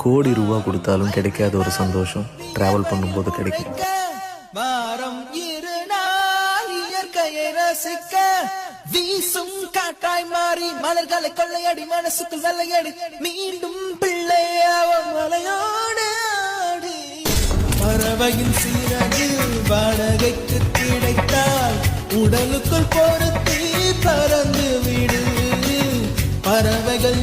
கோடி ரூபா கொடுத்தாலும் கிடைக்காத ஒரு சந்தோஷம் டிராவல் பண்ணும்போது கிடைக்கும். வாரம் இரு நாள் இயற்கையை ரசிக்க வீசும் காட்டாய் மாறி மலர்களை கொள்ளையடி மனசுக்குள் வெள்ளையடி மீண்டும் பிள்ளையாவ மலையோடு ஆடி பறவையின் சீரகு வாடகைக்கு கிடைத்தால் உடலுக்குள் பொருத்தி பறந்து விடு பறவைகள்